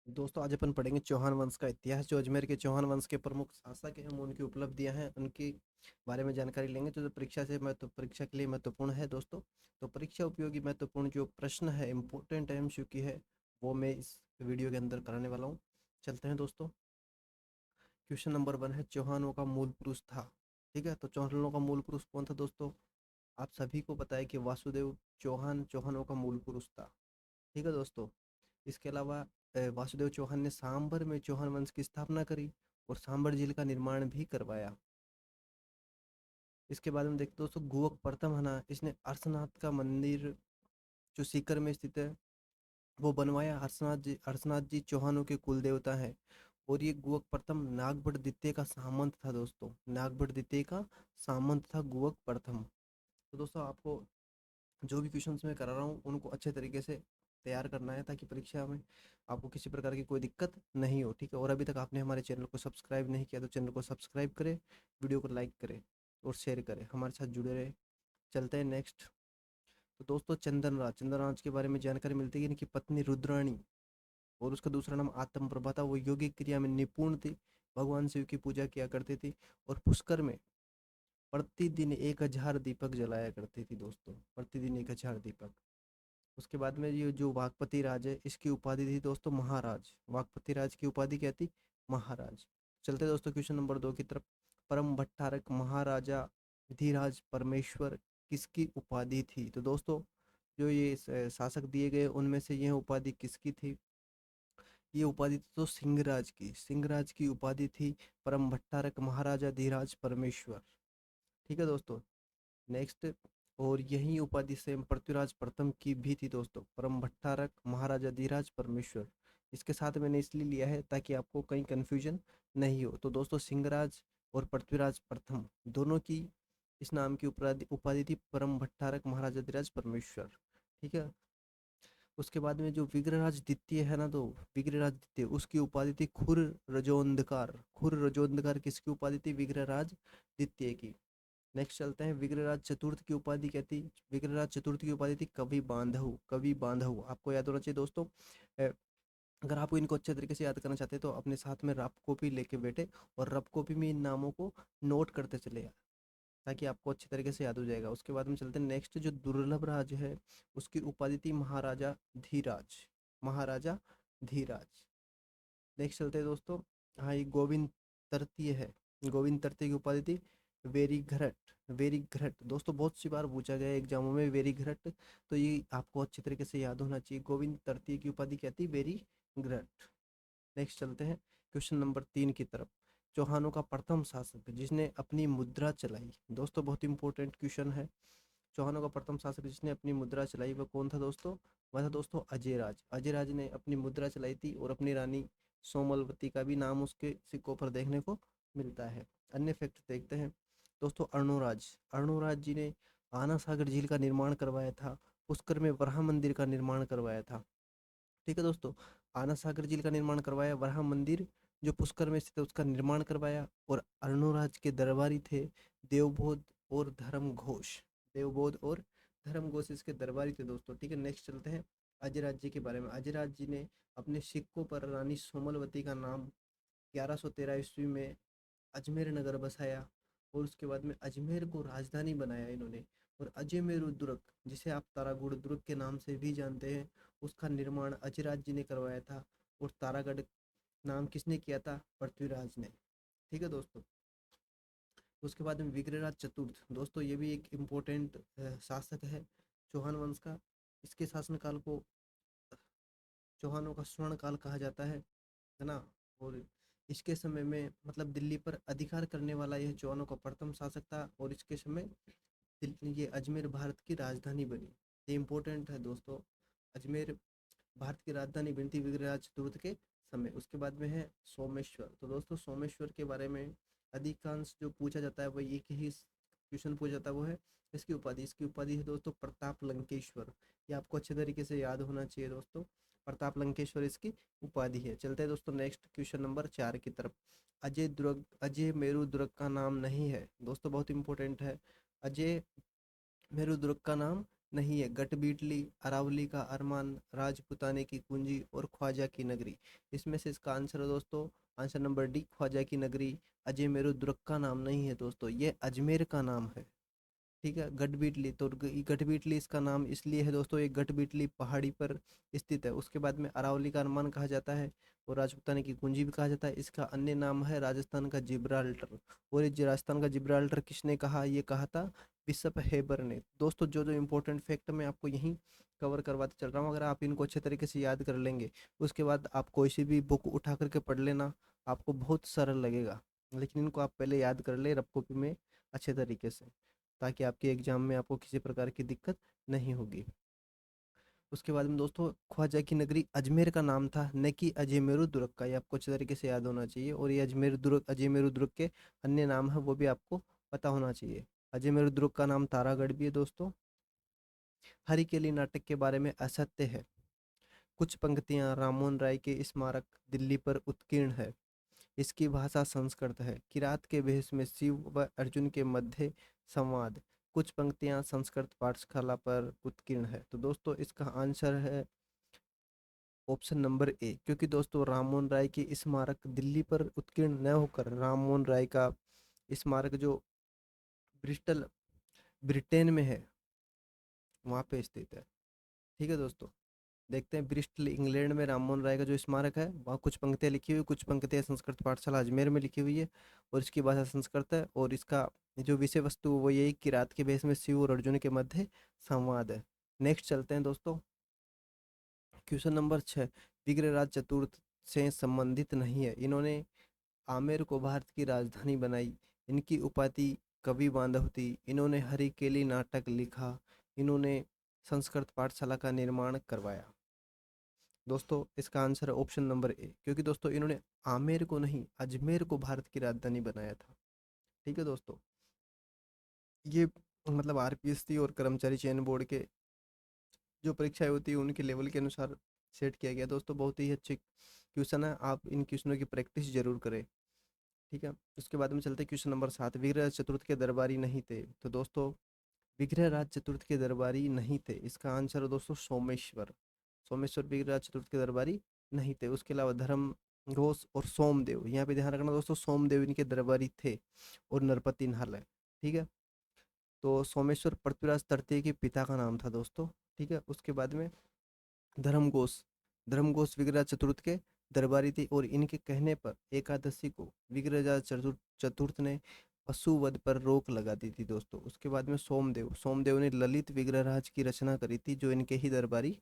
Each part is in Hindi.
दोस्तों आज अपन पढ़ेंगे चौहान वंश का इतिहास। जो अजमेर के चौहान वंश के प्रमुख शासक हैं, हम उनकी उपलब्धियां हैं, उनके बारे में जानकारी लेंगे जो परीक्षा से महत्व परीक्षा के लिए महत्वपूर्ण है दोस्तों। तो परीक्षा उपयोगी महत्वपूर्ण जो प्रश्न है, इंपॉर्टेंट एमसीक्यू है, वो मैं इस वीडियो के अंदर कराने वाला हूँ। चलते हैं दोस्तों। क्वेश्चन नंबर 1 है, चौहानों का मूल पुरुष था। ठीक है, तो चौहानों का मूल पुरुष कौन था दोस्तों? आप सभी को पता है कि वासुदेव चौहान चौहानों का मूल पुरुष था। ठीक है दोस्तों। इसके अलावा वासुदेव चौहान ने सांबर में चौहान वंश की स्थापना करी और सांबर झील का निर्माण भी करवाया। इसके बाद में देखते दोस्तों, गुवक प्रथम है ना, इसने अर्शनाथ का मंदिर जो सीकर में स्थित है वो बनवाया। हर्षनाथ जी चौहानों के कुल देवता है। और ये गुवक प्रथम नागभट्ट द्वितीय का सामंत था दोस्तों। नागभट्ट द्वितीय का सामंत था गुवक प्रथम। तो दोस्तों आपको जो भी क्वेश्चंस मैं करा रहा हूँ उनको अच्छे तरीके से तैयार करना है, ताकि परीक्षा में आपको किसी प्रकार की कोई दिक्कत नहीं हो। ठीक है, और अभी तक आपने हमारे चैनल को सब्सक्राइब नहीं किया तो चैनल को सब्सक्राइब करें, वीडियो को लाइक करें और शेयर करें, हमारे साथ जुड़े रहे। चलते हैं नेक्स्ट। तो दोस्तों चंद्रराज के बारे में जानकारी मिलती है कि इनकी पत्नी रुद्राणी और उसका दूसरा नाम आत्म प्रभा था। वो योगिक क्रिया में निपुण थी, भगवान शिव की पूजा किया करती थी और पुष्कर में प्रतिदिन 1000 दीपक जलाया करती थी दोस्तों। प्रतिदिन 1000 दीपक। उसके बाद में ये जो वागपति राज है, इसकी उपाधि थी दोस्तों महाराज। वागपति राज की उपाधि क्या थी? महाराज। चलते दोस्तों क्वेश्चन नंबर 2 की तरफ। परम भट्टारक महाराजा धीराज परमेश्वर किसकी उपाधि थी? तो दोस्तों जो ये शासक दिए गए उनमें से यह उपाधि किसकी थी? ये उपाधि थी तो सिंहराज की उपाधि थी परम भट्टारक महाराजा धीराज परमेश्वर। ठीक है दोस्तों। नेक्स्ट। और यही उपाधि सेम पृथ्वीराज प्रथम की भी थी दोस्तों, परम भट्टारक महाराजा धीराज परमेश्वर। इसके साथ मैंने इसलिए लिया है ताकि आपको कहीं कंफ्यूजन नहीं हो। तो दोस्तों सिंहराज और पृथ्वीराज प्रथम दोनों की इस नाम की उपाधि उपाधि थी परम भट्टारक महाराजा धीराज परमेश्वर। ठीक है। उसके बाद में जो विग्रहराज द्वितीय है ना, तो विग्रहराज द्वितीय उसकी उपाधि थी खुर रजोंदकार। खुर रजोंदकार किसकी उपाधि थी? विग्रहराज द्वितीय की। नेक्स्ट चलते हैं, विग्रहराज चतुर्थ की उपाधि क्या थी? विग्रहराज चतुर्थ की उपाधि थी कवि बांधव। कवि बांधव आपको याद होना चाहिए दोस्तों। अ, अगर आपको इनको अच्छे तरीके से याद करना चाहते हैं तो अपने साथ में रफ कॉपी लेके बैठे और रफ कॉपी में इन नामों को नोट करते चले, ताकि आपको अच्छी तरीके से याद हो जाएगा। उसके बाद में चलते हैं नेक्स्ट। जो दुर्लभ राज है उसकी उपाधि थी महाराजा धीराज। महाराजा धीराज। नेक्स्ट चलते हैं दोस्तों। हाँ, ये गोविंद तृतीय है। गोविंद तृतीय की उपाधि थी वेरीघरट। वेरीघरट दोस्तों बहुत सी बार पूछा गया है एग्जामों में वेरीघरट, तो ये आपको अच्छी तरीके से याद होना चाहिए। गोविंद तृतीय की उपाधि क्या थी? वेरीघरट। नेक्स्ट चलते हैं क्वेश्चन नंबर 3 की तरफ। चौहानों का प्रथम शासक जिसने अपनी मुद्रा चलाई। दोस्तों बहुत इंपॉर्टेंट क्वेश्चन है। चौहानों का प्रथम शासक जिसने अपनी मुद्रा चलाई वह कौन था दोस्तों? वह था दोस्तों अजयराज। अजयराज ने अपनी मुद्रा चलाई थी और अपनी रानी सोमलवती का भी नाम उसके सिक्कों पर देखने को मिलता है। अन्य फैक्ट देखते हैं दोस्तों। अर्णोराज अर्णोराज जी ने आना सागर झील का निर्माण करवाया था। पुष्कर में वराह मंदिर का निर्माण करवाया था। ठीक है दोस्तों। आना सागर झील का निर्माण करवाया, वराह मंदिर जो पुष्कर में स्थित है उसका निर्माण करवाया। और अर्णोराज के दरबारी थे देवबोध और धर्म घोष। देवबोध और धर्म घोष इसके दरबारी थे दोस्तों। ठीक है, नेक्स्ट चलते हैं अजयराज जी के बारे में। अजयराज जी ने अपने सिक्कों पर रानी सोमलवती का नाम 1113 ईस्वी में अजमेर नगर बसाया। और उसके बाद में अजमेर को राजधानी बनाया इन्होंने। और अजमेर दुर्ग जिसे आप तारागढ़ दुर्ग के नाम से भी जानते हैं, उसका निर्माण अजयराज जी ने करवाया था। और तारागढ़ नाम किसने किया था? पृथ्वीराज ने। ठीक है दोस्तों। उसके बाद में विग्रहराज चतुर्थ दोस्तों, ये भी एक इम्पोर्टेंट शासक है चौहान वंश का। इसके शासनकाल को चौहानों का स्वर्ण काल कहा जाता है ना। और इसके समय में मतलब दिल्ली पर अधिकार करने वाला यह चौहानों का प्रथम शासक था। और इसके समय ये अजमेर भारत की राजधानी बनी। ये इम्पोर्टेंट है दोस्तों। अजमेर भारत की राजधानी बनी थी विग्रहराज चतुर्थ के समय। उसके बाद में है सोमेश्वर। तो दोस्तों सोमेश्वर के बारे में अधिकांश जो पूछा जाता है वह एक ही क्वेश्चन पूछा जाता है, वो है इसकी उपाधि है दोस्तों प्रताप लंकेश्वर। ये आपको अच्छे तरीके से याद होना चाहिए दोस्तों। प्रताप लंकेश्वर इसकी उपाधि है। चलते हैं दोस्तों नेक्स्ट क्वेश्चन नंबर 4 की तरफ। अजय मेरू दुर्ग का नाम नहीं है दोस्तों, बहुत इंपॉर्टेंट है। अजय मेरू दुर्ग का नाम नहीं है। गटबीटली, अरावली का अरमान, राजपुताने की कुंजी और ख्वाजा की नगरी। इसमें से इसका आंसर है दोस्तों, आंसर नंबर डी, ख्वाजा की नगरी। अजय मेरू दुर्ग का नाम नहीं है दोस्तों, ये अजमेर का नाम है। ठीक है, गढ़बीटली, तो गढ़बीटली इसका नाम इसलिए है दोस्तों, ये गढ़बीटली पहाड़ी पर स्थित है। उसके बाद में अरावली का अरमान कहा जाता है और राजपूताना की कुंजी भी कहा जाता है। इसका अन्य नाम है राजस्थान का जिब्राल्टर। और ये राजस्थान का जिब्राल्टर किसने कहा, ये कहा था बिशप हेबर ने। दोस्तों जो जो इंपॉर्टेंट फैक्ट मैं आपको यहीं कवर करवाते चल रहा हूँ, अगर आप इनको अच्छे तरीके से याद कर लेंगे, उसके बाद आप कोई सी भी बुक उठा करके पढ़ लेना, आपको बहुत सरल लगेगा। लेकिन इनको आप पहले याद कर ले रफ कॉपी में अच्छे तरीके से, ताकि आपके एग्जाम में आपको किसी प्रकार की दिक्कत नहीं होगी। उसके बाद में दोस्तों, ख्वाजा की नगरी अजमेर का नाम था, न कि अजमेरू दुर्ग का। ये आपको अच्छे तरीके से याद होना चाहिए। और ये अजमेरू दुर्ग के अन्य नाम है वो भी आपको पता होना चाहिए। अजमेरू दुर्ग का नाम तारागढ़ भी है दोस्तों। हरिकेली नाटक के बारे में असत्य है। कुछ पंक्तियां राममोहन राय के स्मारक दिल्ली पर उत्कीर्ण है। इसकी भाषा संस्कृत है। किरात के भेष में शिव व अर्जुन के मध्य संवाद। कुछ पंक्तियां संस्कृत पाठशाला पर उत्कीर्ण है। तो दोस्तों इसका आंसर है ऑप्शन नंबर ए, क्योंकि दोस्तों राममोहन राय की स्मारक दिल्ली पर उत्कीर्ण न होकर राममोहन राय का स्मारक जो ब्रिस्टल ब्रिटेन में है वहाँ पे स्थित है। ठीक है दोस्तों, देखते हैं ब्रिस्टल इंग्लैंड में राममोहन राय का जो स्मारक है वहाँ कुछ पंक्तियाँ लिखी हुई, कुछ पंक्तियाँ संस्कृत पाठशाला अजमेर में लिखी हुई है और इसकी भाषा संस्कृत है। और इसका जो विषय वस्तु वो यही कि रात के भेष में शिव और अर्जुन के मध्य संवाद है। नेक्स्ट चलते हैं दोस्तों, क्वेश्चन नंबर 6। विग्रहराज चतुर्थ से संबंधित नहीं है। इन्होंने आमेर को भारत की राजधानी बनाई। इनकी उपाधि कवि बांधव थी। इन्होंने हरिकेली नाटक लिखा। इन्होंने संस्कृत पाठशाला का निर्माण करवाया। दोस्तों इसका आंसर है ऑप्शन नंबर ए, क्योंकि दोस्तों इन्होंने आमेर को नहीं अजमेर को भारत की राजधानी बनाया था। ठीक है दोस्तों, ये मतलब आरपीएससी और कर्मचारी चयन बोर्ड के जो परीक्षाएं होती है उनके लेवल के अनुसार सेट किया गया। दोस्तों बहुत ही अच्छे क्वेश्चन है, आप इन क्वेश्चनों की प्रैक्टिस जरूर करें। ठीक है, उसके बाद में चलते हैं क्वेश्चन नंबर 7। विग्रह चतुर्थ के दरबारी नहीं थे। तो दोस्तों विग्रह राज चतुर्थ के दरबारी नहीं थे, इसका आंसर है दोस्तों सोमेश्वर। सोमेश्वर विग्रह चतुर्थ के दरबारी नहीं थे। उसके अलावा धर्म घोष और सोमदेव, यहाँ पे ध्यान रखना दोस्तों, सोमदेव इनके दरबारी थे और नरपति नाल है। ठीक है, तो सोमेश्वर पृथ्वीराज तृतीय के पिता का नाम था दोस्तों। ठीक है, उसके बाद में धर्मघोष, धर्मघोष विग्रह चतुर्थ के दरबारी थे और इनके कहने पर एकादशी को विग्रहराज चतुर्थ चतुर्थ ने पशु वध पर रोक लगा दी थी दोस्तों। उसके बाद में सोमदेव, सोमदेव ने ललित विग्रहराज की रचना करी थी जो इनके ही दरबारी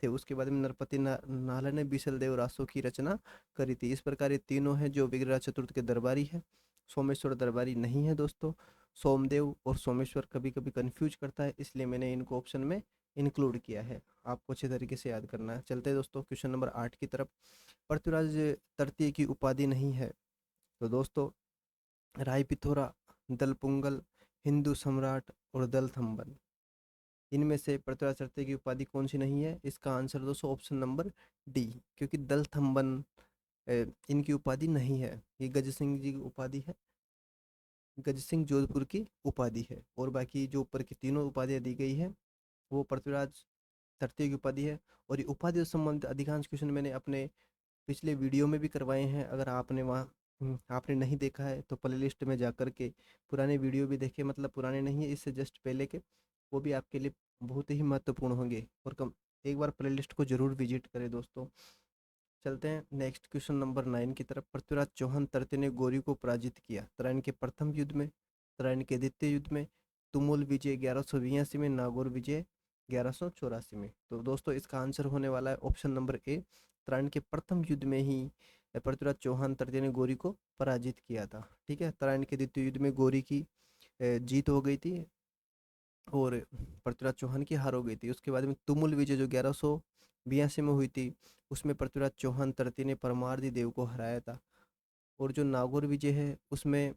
थे। उसके बाद में नरपति नाल ने बिसल देव रासो की रचना करी थी। इस प्रकार ये तीनों हैं जो विग्रहराज चतुर्थ के दरबारी है। सोमेश्वर दरबारी नहीं है दोस्तों। सोमदेव और सोमेश्वर कभी कभी कंफ्यूज करता है, इसलिए मैंने इनको ऑप्शन में इंक्लूड किया है। आपको अच्छे तरीके से याद करना है। चलते हैं दोस्तों क्वेश्चन नंबर 8 की तरफ। पृथ्वीराज तृतीय की उपाधि नहीं है। तो दोस्तों राय पिथोरा, दलपुंगल, हिंदू सम्राट और दलथम्बन, इनमें से पृथ्वीराज तृतीय की उपाधि कौन सी नहीं है? इसका आंसर दोस्तों ऑप्शन नंबर डी, क्योंकि दलथम्बन इनकी उपाधि नहीं है। ये गज सिंह जी की उपाधि है, गज सिंह जोधपुर की उपाधि है। और बाकी जो ऊपर की तीनों उपाधियाँ दी गई है वो पृथ्वीराज तृतीय की उपाधि है। और ये उपाधि से संबंधित अधिकांश क्वेश्चन मैंने अपने पिछले वीडियो में भी करवाए हैं। अगर आपने वहाँ आपने नहीं देखा है तो प्ले लिस्ट में जा कर के पुराने वीडियो भी देखे, मतलब पुराने नहीं है, इससे जस्ट पहले के, वो भी आपके लिए बहुत ही महत्वपूर्ण होंगे। और कम एक बार प्ले लिस्ट को जरूर विजिट करें दोस्तों। चलते हैं नेक्स्ट क्वेश्चन नंबर 9 की तरफ। पृथ्वीराज चौहान तृतीय ने गौरी को पराजित किया। तराइन के प्रथम युद्ध में, तराइन के द्वितीय युद्ध में, तुमुल विजय 1182 में, नागौर विजय 1184 में। तो दोस्तों इसका आंसर होने वाला है ऑप्शन नंबर ए, तराइन के प्रथम युद्ध में ही पृथ्वीराज चौहान तृतीय ने गौरी को पराजित किया था। ठीक है, तराइन के द्वितीय युद्ध में गौरी की जीत हो गई थी और पृथ्वीराज चौहान की हार हो गई थी। उसके बाद में तुमुल विजय जो 1182 में हुई थी, उसमें पृथ्वीराज चौहान तृतीय ने परमार्दी देव को हराया था। और जो नागौर विजय है उसमें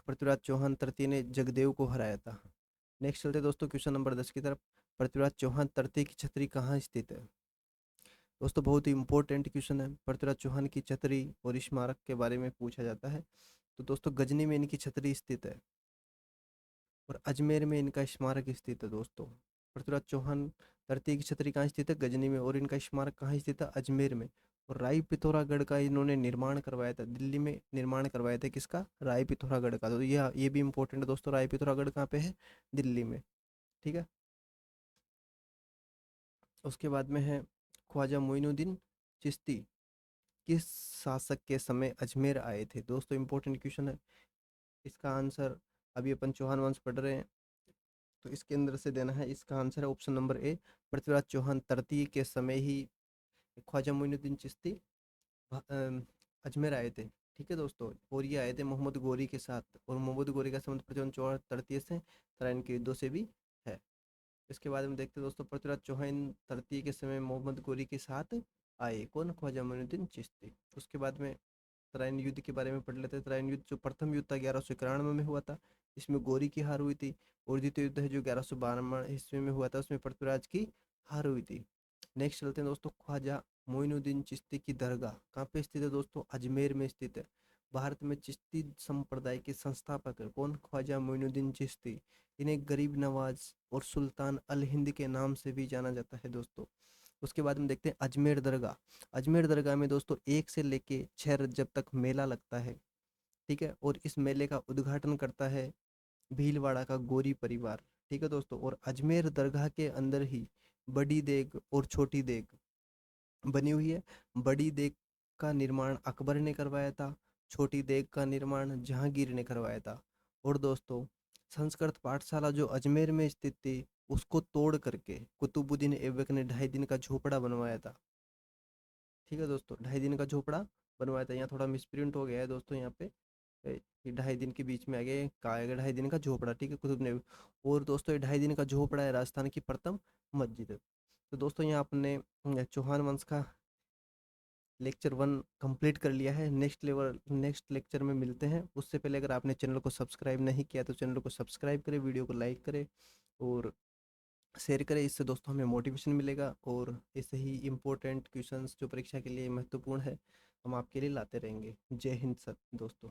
पृथ्वीराज चौहान तृतीय ने जगदेव को हराया था। नेक्स्ट चलते हैं दोस्तों क्वेश्चन नंबर 10 की तरफ। पृथ्वीराज चौहान तृतीय की छतरी कहाँ स्थित है? दोस्तों बहुत ही इंपॉर्टेंट क्वेश्चन है। पृथ्वीराज चौहान की छतरी और स्मारक के बारे में पूछा जाता है। तो दोस्तों गजनी में इनकी छतरी स्थित है और अजमेर में इनका स्मारक स्थित है दोस्तों। पृथ्वीराज चौहान तृतीय की छतरी कहाँ स्थित है? गजनी में। और इनका स्मारक कहाँ स्थित है? अजमेर में। और राय पिथौरागढ़ का इन्होंने निर्माण करवाया था, दिल्ली में निर्माण करवाया था। किसका? राय पिथौरागढ़ का। तो ये भी इंपॉर्टेंट है दोस्तों, राय पिथौरागढ़ कहाँ पे है? दिल्ली में। ठीक है। उसके बाद में है ख्वाजा मोइनुद्दीन चिश्ती किस शासक के समय अजमेर आए थे? दोस्तों इंपॉर्टेंट क्वेश्चन है। इसका आंसर, अभी अपन चौहान वंश पढ़ रहे हैं तो इसके अंदर से देना है। इसका आंसर है option number A, Prithviraj Chauhan तृतीय के समय ही ख्वाजा मोइनुद्दीन चिश्ती अजमेर आए थे। ठीक है दोस्तों। और ये आए थे मोहम्मद गोरी के साथ, और मोहम्मद गोरी का संबंध पृथ्वी चौहान तृतीय से तराइन के युद्धों से भी है। इसके बाद में देखते हैं दोस्तों, पृथ्वीराज चौहान तृतीय के समय मोहम्मद गोरी के साथ आए कौन? ख्वाजा मोइनुद्दीन चिश्ती। उसके बाद में तराइन युद्ध के बारे में पढ़ लेते हैं। तराइन युद्ध जो प्रथम युद्ध था 1191 में हुआ था, इसमें गोरी की हार हुई थी। और द्वितीय युद्ध है जो 1192 ईस्वी में हुआ था, उसमें पृथ्वीराज की हार हुई थी। नेक्स्ट चलते हैं दोस्तों, ख्वाजा मोइनुद्दीन चिश्ती की दरगाह कहाँ पे स्थित है दोस्तों? अजमेर में स्थित है। भारत में चिश्ती संप्रदाय के संस्थापक है कौन? ख्वाजा मोइनुद्दीन चिश्ती। इन्हें गरीब नवाज और सुल्तान अल हिंद के नाम से भी जाना जाता है दोस्तों। उसके बाद में देखते हैं अजमेर दरगाह। अजमेर दरगाह में दोस्तों 1 से लेके 6 रजब तक मेला लगता है। ठीक है। और इस मेले का उद्घाटन करता है भीलवाड़ा का गोरी परिवार। ठीक है दोस्तों। और अजमेर दरगाह के अंदर ही बड़ी देग और छोटी देग बनी हुई है। बड़ी देग का निर्माण अकबर ने करवाया था, छोटी देग का निर्माण जहांगीर ने करवाया था। और दोस्तों संस्कृत पाठशाला जो अजमेर में स्थित थी, उसको तोड़ करके कुतुबुद्दीन ऐबक ने 2.5 दिन का झोपड़ा बनवाया था। ठीक है दोस्तों, 2.5 दिन का झोपड़ा बनवाया था। यहाँ थोड़ा मिसप्रिंट हो गया है दोस्तों, यहाँ पे ये 2.5 दिन के बीच में आ गया, कहा है 2.5 दिन का झोपड़ा। ठीक है, कुतुब ने। और दोस्तों ये 2.5 दिन का झोपड़ा है राजस्थान की प्रथम मस्जिद। तो दोस्तों यहाँ अपने चौहान वंश का लेक्चर 1 कंप्लीट कर लिया है। नेक्स्ट लेक्चर में मिलते हैं। उससे पहले अगर आपने चैनल को सब्सक्राइब नहीं किया तो चैनल को सब्सक्राइब करें, वीडियो को लाइक करें और शेयर करें। इससे दोस्तों हमें मोटिवेशन मिलेगा, और ऐसे ही इम्पोर्टेंट क्वेश्चंस जो परीक्षा के लिए महत्वपूर्ण है हम आपके लिए लाते रहेंगे। जय हिंद सर दोस्तों।